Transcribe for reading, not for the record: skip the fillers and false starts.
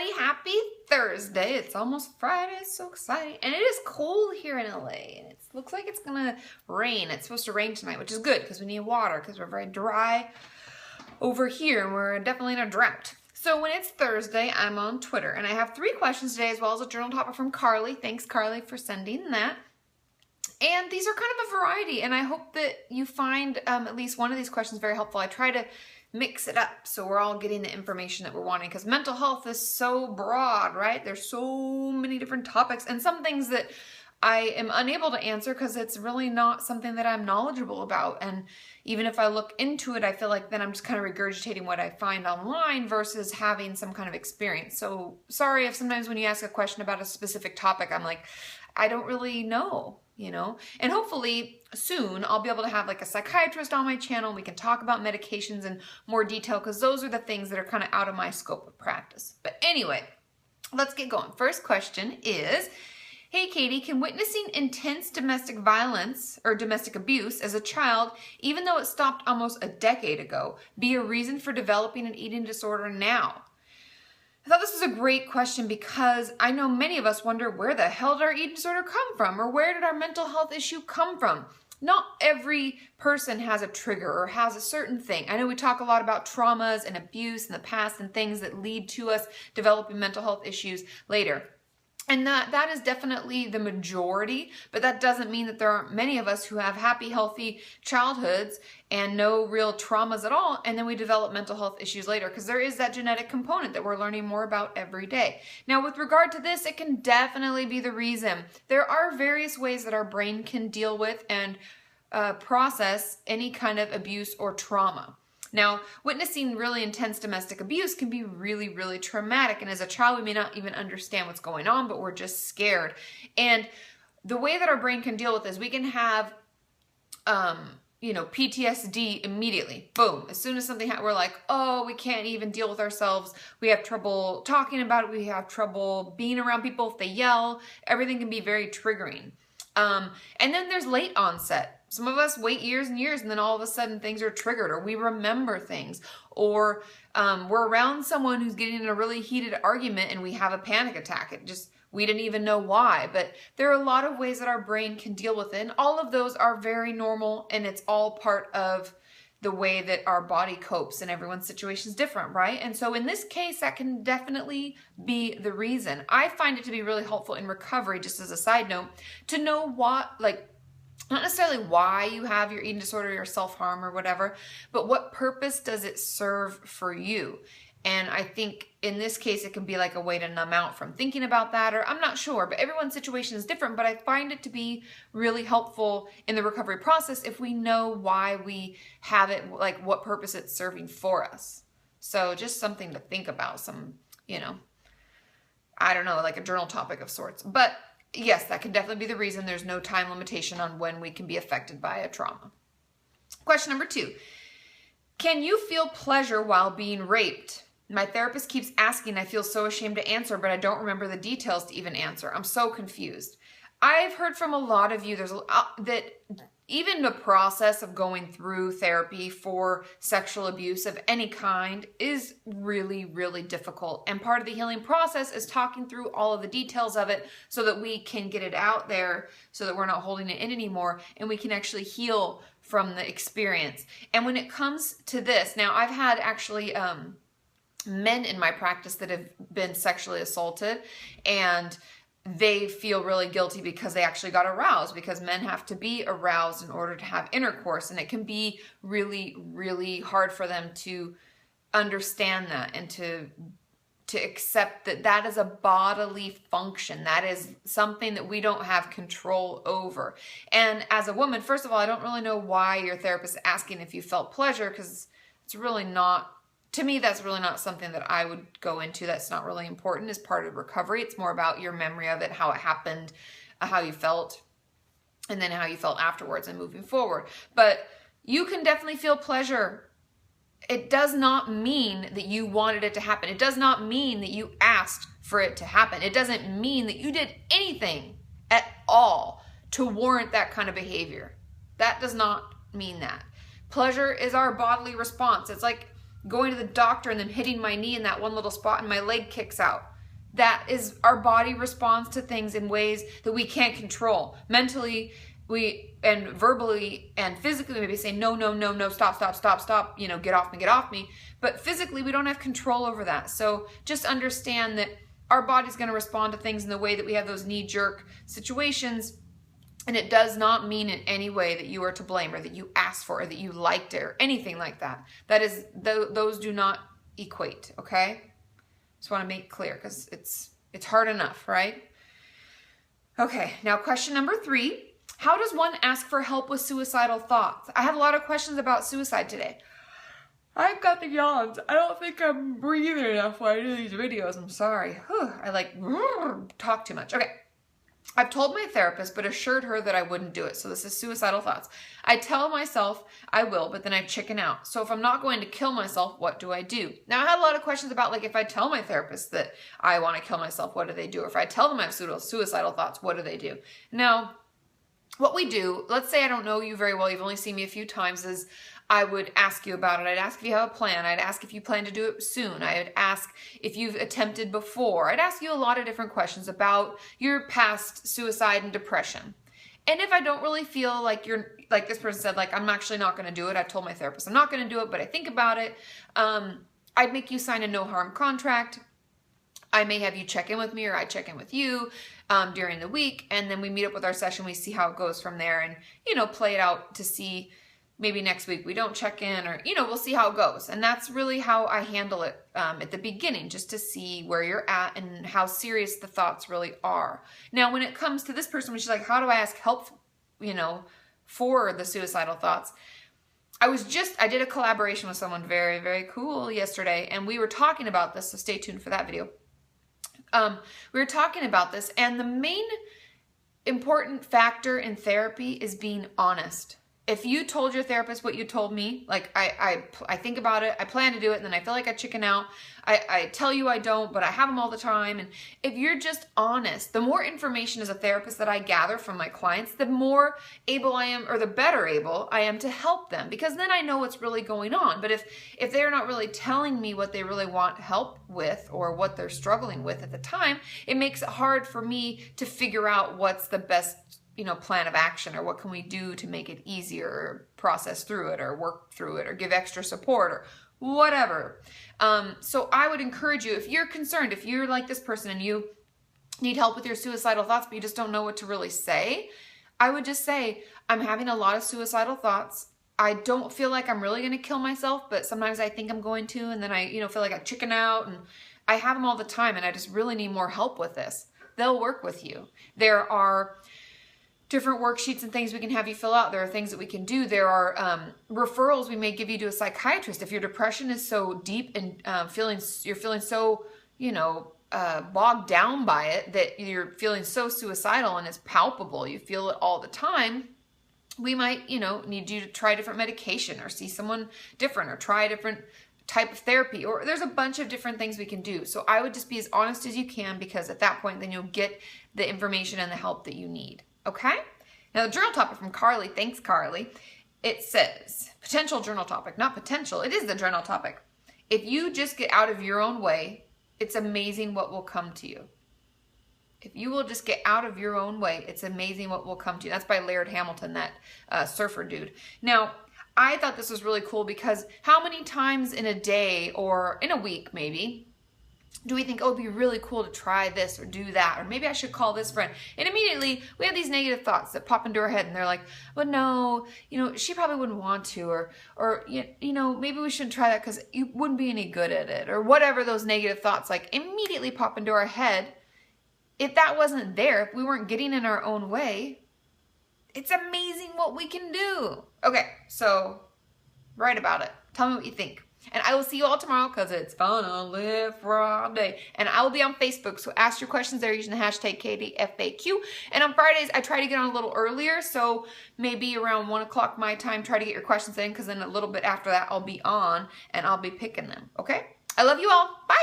everybody. Happy Thursday. It's almost Friday. It's so exciting. And it is cold here in LA. And it looks like it's going to rain. It's supposed to rain tonight, which is good because we need water because we're very dry over here. And we're definitely in a drought. So when it's Thursday, I'm on Twitter. And I have 3 questions today as well as a journal topic from Carly. Thanks, Carly, for sending that. And these are kind of a variety. And I hope that you find at least one of these questions very helpful. I try to mix it up so we're all getting the information that we're wanting, because mental health is so broad, right? There's so many different topics and some things that I am unable to answer because it's really not something that I'm knowledgeable about. And even if I look into it, I feel like then I'm just kind of regurgitating what I find online versus having some kind of experience. So sorry if sometimes when you ask a question about a specific topic, I'm like, I don't really know, you know? And hopefully soon I'll be able to have like a psychiatrist on my channel. We can talk about medications in more detail because those are the things that are kind of out of my scope of practice. But anyway, let's get going. First question is, hey Katie, can witnessing intense domestic violence or domestic abuse as a child, even though it stopped almost a decade ago, be a reason for developing an eating disorder now? I thought this was a great question because I know many of us wonder, where the hell did our eating disorder come from? Or where did our mental health issue come from? Not every person has a trigger or has a certain thing. I know we talk a lot about traumas and abuse in the past and things that lead to us developing mental health issues later. And that is definitely the majority, but that doesn't mean that there aren't many of us who have happy, healthy childhoods and no real traumas at all, and then we develop mental health issues later, because there is that genetic component that we're learning more about every day. Now, with regard to this, it can definitely be the reason. There are various ways that our brain can deal with and process any kind of abuse or trauma. Now, witnessing really intense domestic abuse can be really, really traumatic. And as a child, we may not even understand what's going on, but we're just scared. And the way that our brain can deal with this, we can have, PTSD immediately. Boom. As soon as something happens, we're like, oh, we can't even deal with ourselves. We have trouble talking about it. We have trouble being around people if they yell. Everything can be very triggering. And then there's late onset. Some of us wait years and years and then all of a sudden things are triggered, or we remember things, or we're around someone who's getting in a really heated argument and we have a panic attack. We didn't even know why. But there are a lot of ways that our brain can deal with it. And all of those are very normal, and it's all part of the way that our body copes, and everyone's situation is different, right? And so in this case, that can definitely be the reason. I find it to be really helpful in recovery, just as a side note, to know not necessarily why you have your eating disorder or self-harm or whatever, but what purpose does it serve for you? And I think in this case, it can be like a way to numb out from thinking about that, or I'm not sure, but everyone's situation is different. But I find it to be really helpful in the recovery process if we know why we have it, like what purpose it's serving for us. So just something to think about, like a journal topic of sorts. But yes, that can definitely be the reason. There's no time limitation on when we can be affected by a trauma. Question number 2. Can you feel pleasure while being raped? My therapist keeps asking. I feel so ashamed to answer, but I don't remember the details to even answer. I'm so confused. I've heard from a lot of you that even the process of going through therapy for sexual abuse of any kind is really, really difficult. And part of the healing process is talking through all of the details of it so that we can get it out there, so that we're not holding it in anymore, and we can actually heal from the experience. And when it comes to this, now I've had actually men in my practice that have been sexually assaulted, and they feel really guilty because they actually got aroused, because men have to be aroused in order to have intercourse. And it can be really, really hard for them to understand that and to accept that that is a bodily function. That is something that we don't have control over. And as a woman, first of all, I don't really know why your therapist is asking if you felt pleasure, because it's really not, to me, that's really not something that I would go into. That's not really important as part of recovery. It's more about your memory of it, how it happened, how you felt, and then how you felt afterwards and moving forward. But you can definitely feel pleasure. It does not mean that you wanted it to happen. It does not mean that you asked for it to happen. It doesn't mean that you did anything at all to warrant that kind of behavior. That does not mean that. Pleasure is our bodily response. It's like going to the doctor and then hitting my knee in that one little spot and my leg kicks out. that is, our body responds to things in ways that we can't control. Mentally, and verbally and physically, maybe say, no, no, no, no, stop, stop, stop, stop, get off me, get off me. But physically, we don't have control over that. So just understand that our body's going to respond to things in the way that we have those knee-jerk situations. And it does not mean in any way that you are to blame, or that you asked for, or that you liked it, or anything like that. Those do not equate, okay? Just want to make clear, because it's hard enough, right? Okay, now question number 3. How does one ask for help with suicidal thoughts? I have a lot of questions about suicide today. I've got the yawns. I don't think I'm breathing enough while I do these videos. I'm sorry. I talk too much. Okay. I've told my therapist, but assured her that I wouldn't do it. So this is suicidal thoughts. I tell myself I will, but then I chicken out. So if I'm not going to kill myself, what do I do? Now, I had a lot of questions about, like, if I tell my therapist that I want to kill myself, what do they do? Or if I tell them I have suicidal thoughts, what do they do? Now, what we do, let's say I don't know you very well, you've only seen me a few times, is I would ask you about it. I'd ask if you have a plan. I'd ask if you plan to do it soon. I'd ask if you've attempted before. I'd ask you a lot of different questions about your past suicide and depression. And if I don't really feel like you're, like this person said, like, I'm actually not going to do it. I've told my therapist I'm not going to do it, but I think about it. I'd make you sign a no harm contract. I may have you check in with me, or I check in with you during the week, and then we meet up with our session. We see how it goes from there, and, play it out to see, maybe next week we don't check in, or, we'll see how it goes. And that's really how I handle it at the beginning, just to see where you're at and how serious the thoughts really are. Now, when it comes to this person, which is like, how do I ask help, for the suicidal thoughts? I did a collaboration with someone very, very cool yesterday, and we were talking about this, so stay tuned for that video. We were talking about this, and the main important factor in therapy is being honest. If you told your therapist what you told me, like, I think about it, I plan to do it, and then I feel like I chicken out, I tell you I don't, but I have them all the time. And if you're just honest, the more information as a therapist that I gather from my clients, the more able I am, or the better able I am to help them, because then I know what's really going on. But if they're not really telling me what they really want help with, or what they're struggling with at the time, it makes it hard for me to figure out what's the best plan of action, or what can we do to make it easier, or process through it, or work through it, or give extra support, or whatever. So I would encourage you, if you're concerned, if you're like this person and you need help with your suicidal thoughts, but you just don't know what to really say, I would just say, I'm having a lot of suicidal thoughts. I don't feel like I'm really going to kill myself, but sometimes I think I'm going to, and then I, feel like I chicken out, and I have them all the time, and I just really need more help with this. They'll work with you. There are different worksheets and things we can have you fill out. There are things that we can do. There are referrals we may give you to a psychiatrist. If your depression is so deep and you're feeling so, bogged down by it, that you're feeling so suicidal and it's palpable, you feel it all the time, we might, need you to try different medication, or see someone different, or try a different type of therapy, or there's a bunch of different things we can do. So I would just be as honest as you can, because at that point, then you'll get the information and the help that you need. Okay? Now, the journal topic from Carly, thanks Carly, it says, potential journal topic, not potential, it is the journal topic. If you just get out of your own way, it's amazing what will come to you. If you will just get out of your own way, it's amazing what will come to you. That's by Laird Hamilton, that surfer dude. Now, I thought this was really cool, because how many times in a day, or in a week maybe, do we think, oh, it'd be really cool to try this or do that, or maybe I should call this friend? And immediately we have these negative thoughts that pop into our head, and they're like, well, no, she probably wouldn't want to, or maybe we shouldn't try that because you wouldn't be any good at it, or whatever those negative thoughts like immediately pop into our head. If that wasn't there, if we weren't getting in our own way, it's amazing what we can do. Okay, so write about it. Tell me what you think. And I will see you all tomorrow, because it's gonna live Friday. And I will be on Facebook, so ask your questions there using the hashtag KDFAQ. And on Fridays, I try to get on a little earlier, so maybe around 1 o'clock my time, try to get your questions in, because then a little bit after that, I'll be on, and I'll be picking them, okay? I love you all. Bye!